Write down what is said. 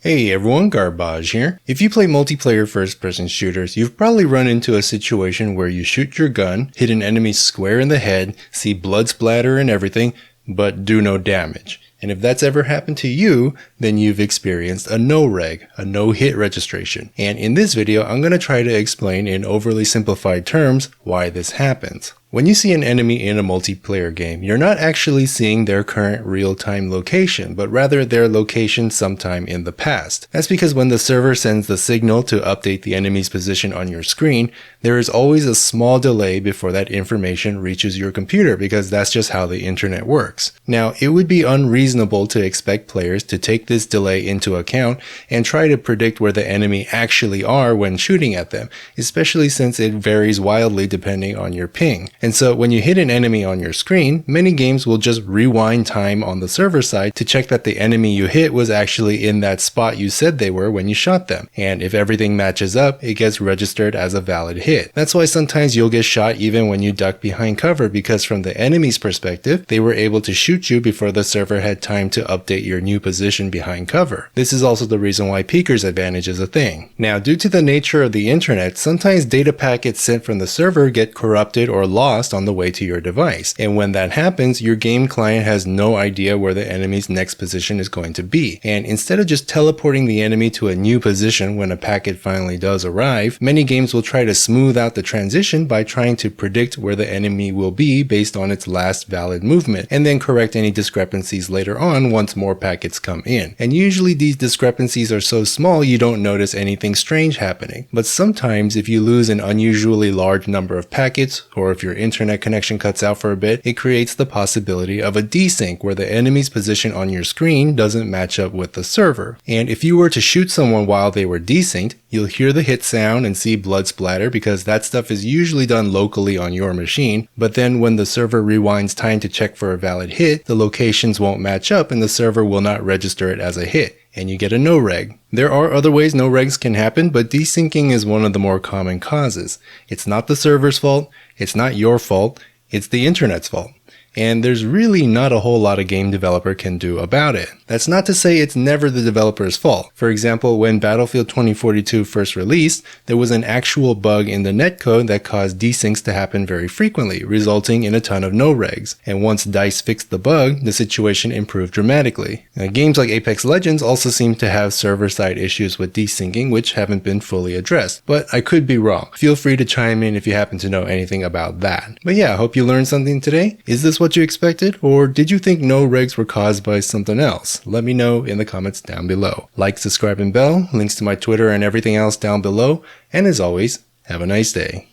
Hey everyone, Garbage here. If you play multiplayer first-person shooters, you've probably run into a situation where you shoot your gun, hit an enemy square in the head, see blood splatter and everything, but do no damage. And if that's ever happened to you, then you've experienced a no-reg, a no-hit registration. And in this video, I'm going to try to explain in overly simplified terms why this happens. When you see an enemy in a multiplayer game, you're not actually seeing their current real-time location, but rather their location sometime in the past. That's because when the server sends the signal to update the enemy's position on your screen, there is always a small delay before that information reaches your computer, because that's just how the internet works. Now, it would be unreasonable to expect players to take this delay into account and try to predict where the enemy actually are when shooting at them, especially since it varies wildly depending on your ping. And so when you hit an enemy on your screen, many games will just rewind time on the server side to check that the enemy you hit was actually in that spot you said they were when you shot them. And if everything matches up, it gets registered as a valid hit. That's why sometimes you'll get shot even when you duck behind cover, because from the enemy's perspective, they were able to shoot you before the server had time to update your new position behind cover. This is also the reason why peeker's advantage is a thing. Now, due to the nature of the internet, sometimes data packets sent from the server get corrupted or lost on the way to your device. And when that happens, your game client has no idea where the enemy's next position is going to be. And instead of just teleporting the enemy to a new position when a packet finally does arrive, many games will try to smooth out the transition by trying to predict where the enemy will be based on its last valid movement, and then correct any discrepancies later on once more packets come in. And usually these discrepancies are so small you don't notice anything strange happening. But sometimes if you lose an unusually large number of packets, or if your internet connection cuts out for a bit, it creates the possibility of a desync where the enemy's position on your screen doesn't match up with the server. And if you were to shoot someone while they were desynced, you'll hear the hit sound and see blood splatter because that stuff is usually done locally on your machine. But then when the server rewinds time to check for a valid hit, the locations won't match up and the server will not register it as a hit, and you get a no-reg. There are other ways no-regs can happen, but desyncing is one of the more common causes. It's not the server's fault, it's not your fault, it's the internet's fault. And there's really not a whole lot a game developer can do about it. That's not to say it's never the developer's fault. For example, when Battlefield 2042 first released, there was an actual bug in the netcode that caused desyncs to happen very frequently, resulting in a ton of no-regs. And once DICE fixed the bug, the situation improved dramatically. Now, games like Apex Legends also seem to have server-side issues with desyncing, which haven't been fully addressed. But I could be wrong. Feel free to chime in if you happen to know anything about that. But yeah, I hope you learned something today. Is this what you expected, or did you think no regs were caused by something else? Let me know in the comments down below. Like, subscribe, and bell, links to my Twitter and everything else down below, and as always, have a nice day.